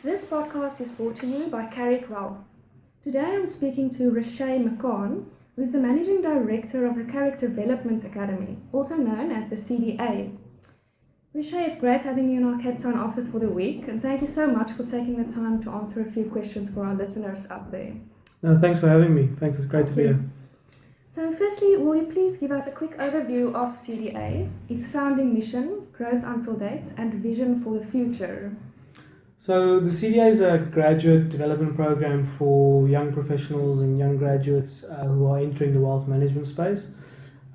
This podcast is brought to you by Carrick Wealth. Today I'm speaking to Rashay Makan, who is the Managing Director of the Carrick Development Academy, also known as the CDA. Rashay, it's great having you in our Cape Town office for the week, and thank you so much for taking the time to answer a few questions for our listeners out there. No, thanks for having me. Thanks, it's great to be here. So firstly, will you please give us a quick overview of CDA, its founding mission, growth until date, and vision for the future? So the CDA is a graduate development program for young professionals and young graduates who are entering the wealth management space.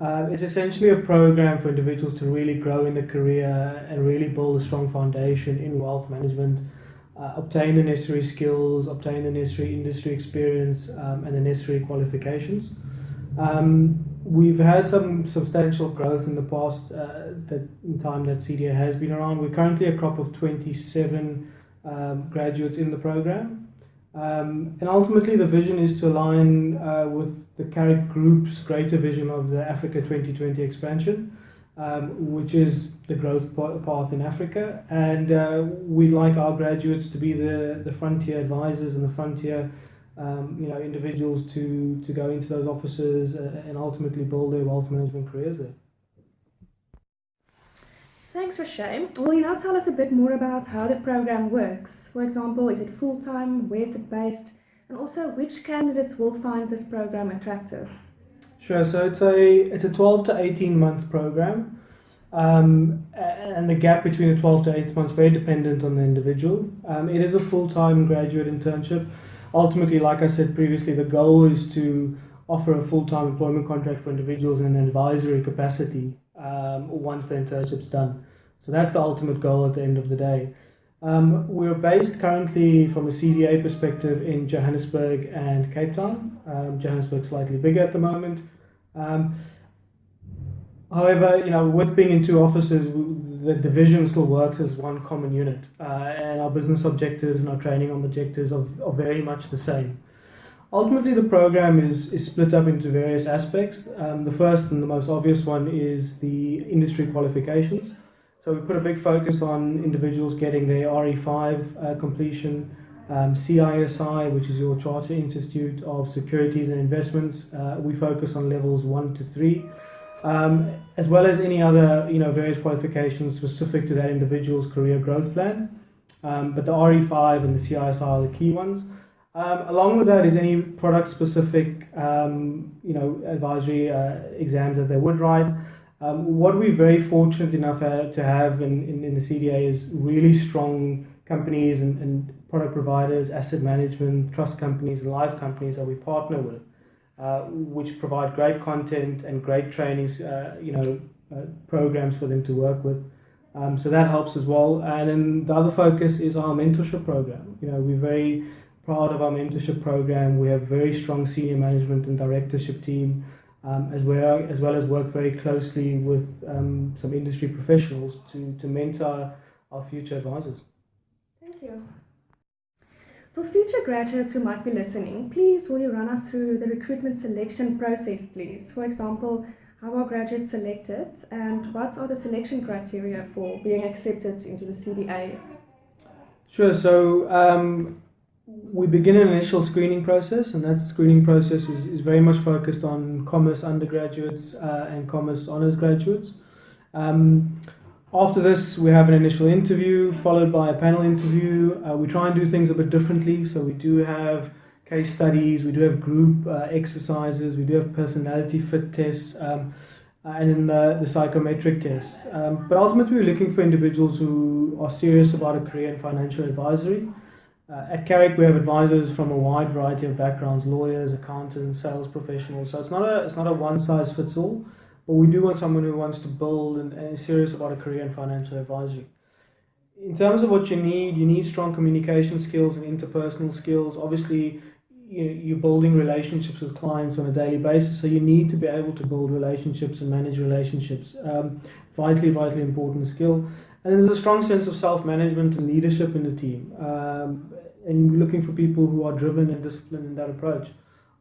It's essentially a program for individuals to really grow in their career and really build a strong foundation in wealth management, obtain the necessary skills, obtain the necessary industry experience, and the necessary qualifications. We've had some substantial growth in the past time that CDA has been around. We're currently a crop of 27 graduates in the program. And ultimately the vision is to align with the Carrick Group's greater vision of the Africa 2020 expansion, which is the growth path in Africa. And we'd like our graduates to be the frontier advisors and the frontier individuals to go into those offices and ultimately build their wealth management careers there. Thanks, Rashay. Will you now tell us a bit more about how the program works? For example, is it full-time, where is it based, and also which candidates will find this program attractive? Sure, so it's a 12 to 18 month program, and the gap between the 12 to 18 months is very dependent on the individual. It is a full-time graduate internship. Ultimately, like I said previously, the goal is to offer a full-time employment contract for individuals in an advisory capacity once the internship's done. So that's the ultimate goal at the end of the day. We're based currently from a CDA perspective in Johannesburg and Cape Town. Johannesburg's slightly bigger at the moment. However, with being in two offices, the division still works as one common unit, and our business objectives and our training objectives are very much the same. Ultimately, the program is split up into various aspects. The first and the most obvious one is the industry qualifications. So we put a big focus on individuals getting their RE5 completion, CISI, which is your Charter Institute of Securities and Investments. We focus on levels 1 to 3, as well as any other various qualifications specific to that individual's career growth plan. But the RE5 and the CISI are the key ones. Along with that is any product-specific, advisory exams that they would write. What we're very fortunate enough to have in the CDA is really strong companies and product providers, asset management, trust companies, and life companies that we partner with, which provide great content and great trainings, programs for them to work with. So that helps as well. And then the other focus is our mentorship program. We're very proud of our mentorship program. We have very strong senior management and directorship team, as well as work very closely with some industry professionals to mentor our future advisors. Thank you. For future graduates who might be listening, please will you run us through the recruitment selection process, please? For example, how are graduates selected and what are the selection criteria for being accepted into the CDA? Sure, so we begin an initial screening process, and that screening process is very much focused on commerce undergraduates and commerce honours graduates. After this, we have an initial interview followed by a panel interview. We try and do things a bit differently, so we do have case studies, we do have group exercises, we do have personality fit tests, and then the psychometric test. But ultimately, we're looking for individuals who are serious about a career in financial advisory. At Carrick, we have advisors from a wide variety of backgrounds: lawyers, accountants, sales professionals. So it's not a one size fits all, but we do want someone who wants to build and is serious about a career in financial advisory. In terms of what you need strong communication skills and interpersonal skills. Obviously, you're building relationships with clients on a daily basis, so you need to be able to build relationships and manage relationships. Vitally important skill. And there's a strong sense of self-management and leadership in the team, and looking for people who are driven and disciplined in that approach.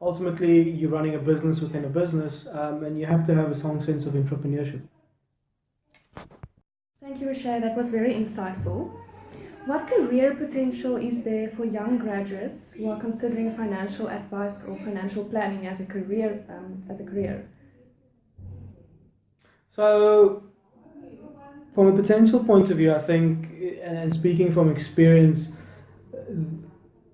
Ultimately, you're running a business within a business, and you have to have a strong sense of entrepreneurship. Thank you, Rashay. That was very insightful. What career potential is there for young graduates who are considering financial advice or financial planning as a career? So, from a potential point of view, I think, and speaking from experience,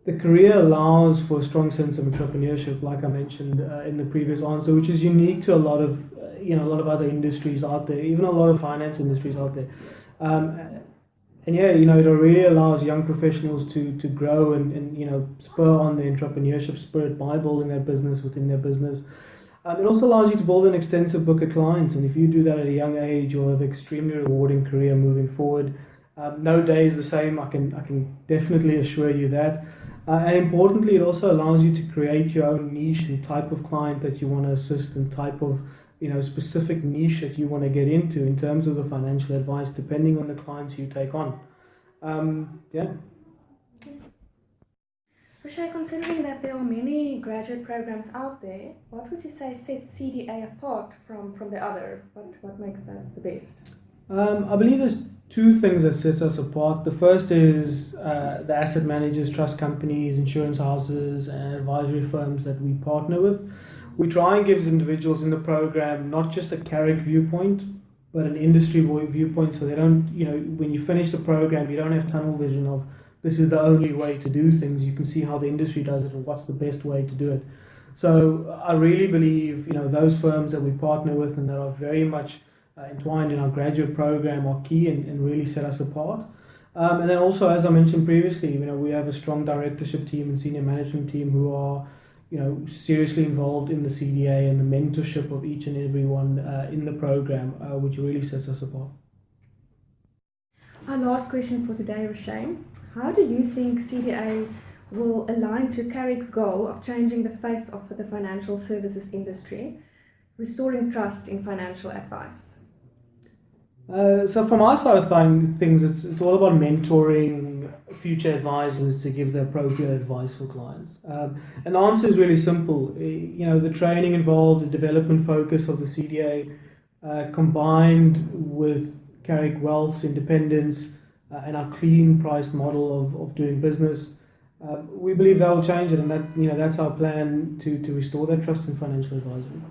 the career allows for a strong sense of entrepreneurship, like I mentioned in the previous answer, which is unique to a lot of a lot of other industries out there, even a lot of finance industries out there. Um, and yeah, it really allows young professionals to grow and spur on the entrepreneurship spirit by building their business within their business. It also allows you to build an extensive book of clients, and if you do that at a young age, you'll have an extremely rewarding career moving forward. No day is the same. I can definitely assure you that. And importantly, it also allows you to create your own niche and type of client that you want to assist, and type of specific niche that you want to get into in terms of the financial advice, depending on the clients you take on. Yeah. Rashay, considering that there are many graduate programs out there, what would you say sets CDA apart from the other? What makes that the best? I believe there's two things that sets us apart. The first is the asset managers, trust companies, insurance houses, and advisory firms that we partner with. We try and give individuals in the program not just a Carrick viewpoint, but an industry viewpoint, so they don't, when you finish the program, you don't have tunnel vision of this is the only way to do things. You can see how the industry does it and what's the best way to do it. So I really believe, those firms that we partner with and that are very much entwined in our graduate program are key and really set us apart. And then also, as I mentioned previously, we have a strong directorship team and senior management team who are, seriously involved in the CDA and the mentorship of each and every one in the program, which really sets us apart. Our last question for today, Rashay. How do you think CDA will align to Carrick's goal of changing the face of the financial services industry, restoring trust in financial advice? So from our side of things, it's all about mentoring future advisors to give the appropriate advice for clients. And the answer is really simple. The training involved, the development focus of the CDA, combined with Carrick Wealth's independence and our clean price model of doing business, we believe that will change it, and that's our plan to restore that trust in financial advisory.